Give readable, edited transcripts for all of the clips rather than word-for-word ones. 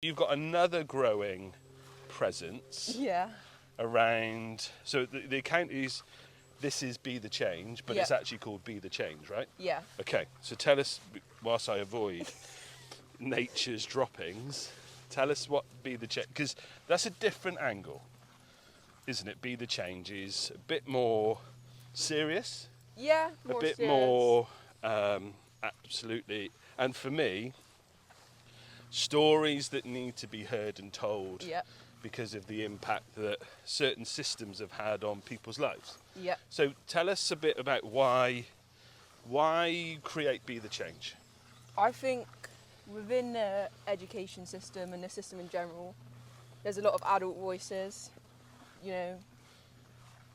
You've got another growing presence Yeah. around. So the account is, this is Be the Change, but it's actually called Be the Change, right? Yeah. Okay, so tell us, whilst I avoid nature's droppings, tell us what Be the Change, because that's a different angle, isn't it? Be the Change is a bit more serious, Yeah. a More bit serious. more, absolutely, and for me, stories that need to be heard and told Yeah. because of the impact that certain systems have had on people's lives. Yeah. So tell us a bit about why you create Be the Change. I think within the education system and the system in general, there's a lot of adult voices, you know,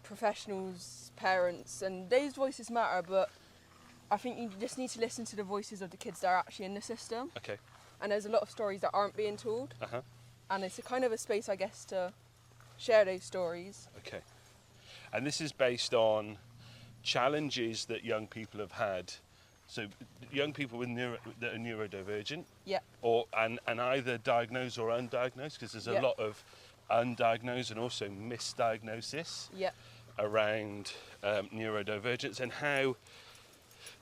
professionals, parents, and those voices matter, but I think you just need to listen to the voices of the kids that are actually in the system. Okay. And there's a lot of stories that aren't being told. Uh-huh. And it's a kind of a space, I guess, to share those stories. Okay. And this is based on challenges that young people have had. So young people with that are neurodivergent, Yeah. and either diagnosed or undiagnosed, because there's a lot of undiagnosed and also misdiagnosis Yeah. around neurodivergence, and how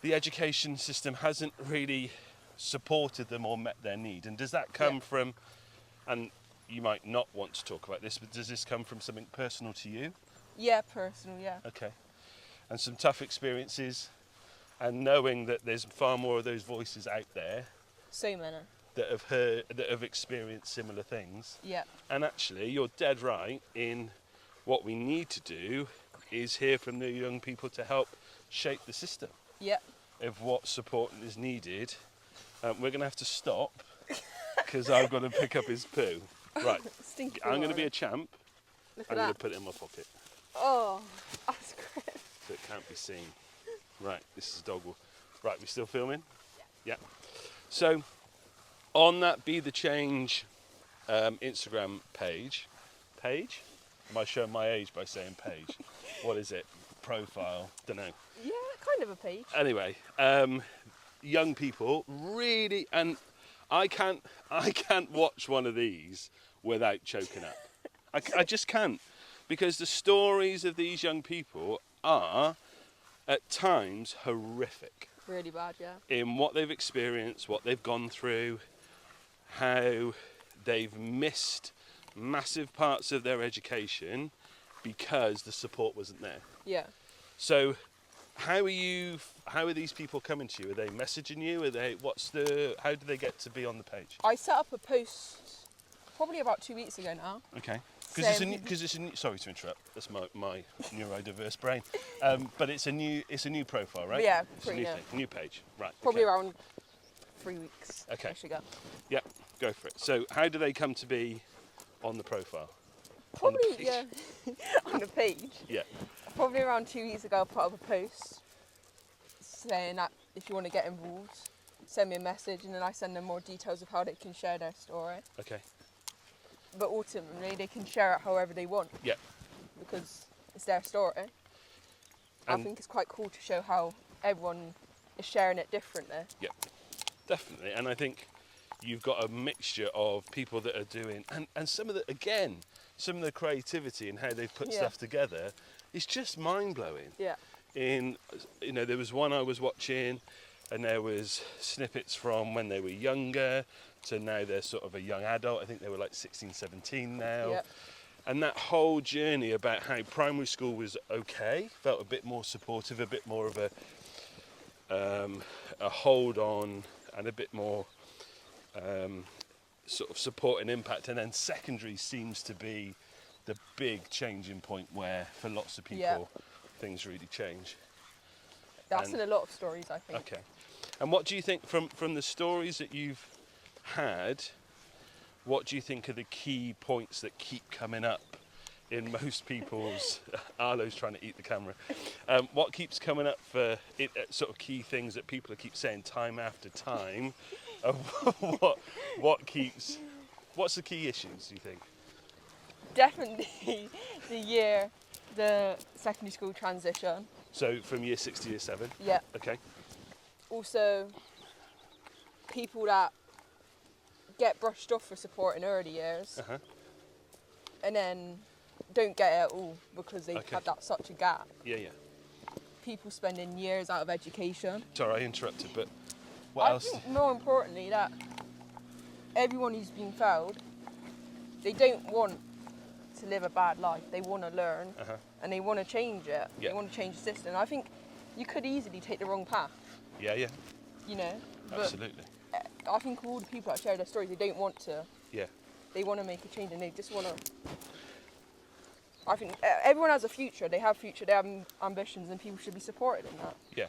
the education system hasn't really supported them or met their need. And does that come from, and you might not want to talk about this, but does this come from something personal to you? Yeah, personal, yeah. Okay. And some tough experiences, and knowing that there's far more of those voices out there So many. that have experienced similar things. Yeah. And actually, you're dead right in what we need to do is hear from the young people to help shape the system Yeah. of what support is needed. We're going to have to stop because I've got to pick up his poo. Right, Stinky I'm going to water. be a champ. Look I'm at going that. to put it in my pocket Oh, that's great. so it can't be seen. Right, this is dog walk. Right, we still filming? Yeah. So, on that Be the Change Instagram page? Am I showing my age by saying page? What is it? Profile? Don't know. Yeah, kind of a page. Anyway, young people really, and I can't watch one of these without choking up. I just can't, because the stories of these young people are at times horrific Really bad, yeah. in what they've experienced, what they've gone through, how they've missed massive parts of their education because the support wasn't there. Yeah. So how are these people coming to you? Are they messaging you? How do they get to be on the page? I set up a post probably about 2 weeks ago now. Okay. Because it's a new, sorry to interrupt. That's my neurodiverse brain. But it's a new profile, right? Yeah, it's a new pretty new. thing, new page, right? Probably okay. around 3 weeks. Okay. I should go. Yeah, go for it. So how do they come to be on the profile? Probably, on the page? yeah. On the page. Yeah. Probably around 2 weeks ago, I put up a post saying that if you want to get involved, send me a message, and then I send them more details of how they can share their story. Okay. But ultimately, they can share it however they want. Yeah. Because it's their story. I think it's quite cool to show how everyone is sharing it differently. Yeah, definitely. And I think you've got a mixture of people that are doing, and some of the creativity and how they've put stuff together is just mind-blowing. Yeah. There was one I was watching, and there was snippets from when they were younger to now they're sort of a young adult. I think they were like 16, 17 now. Yeah. And that whole journey about how primary school was okay, felt a bit more supportive, a bit more of a hold on, and a bit more sort of support and impact. And then secondary seems to be the big changing point where, for lots of people, things really change. That's in a lot of stories, I think. Okay. And what do you think, from the stories that you've had, what do you think are the key points that keep coming up in most people's... Arlo's trying to eat the camera. What keeps coming up for it, sort of key things that people keep saying time after time? What's the key issues, do you think? Definitely the secondary school transition. So from year 6 to year 7? Yeah. Okay. Also, people that get brushed off for support in early years, Uh-huh. and then don't get it at all because they've Okay. had that such a gap. Yeah, yeah. People spending years out of education. Sorry, I interrupted, but what I else? think more importantly that everyone who's been failed, they don't want to live a bad life. They want to learn, Uh-huh. and they want to change it. Yeah. They want to change the system. I think you could easily take the wrong path, Yeah, yeah. you know. But Absolutely. I think all the people that share their stories, they don't want to. Yeah. They want to make a change, and they just want to. I think everyone has a future. They have future. They have ambitions, and people should be supported in that. Yeah.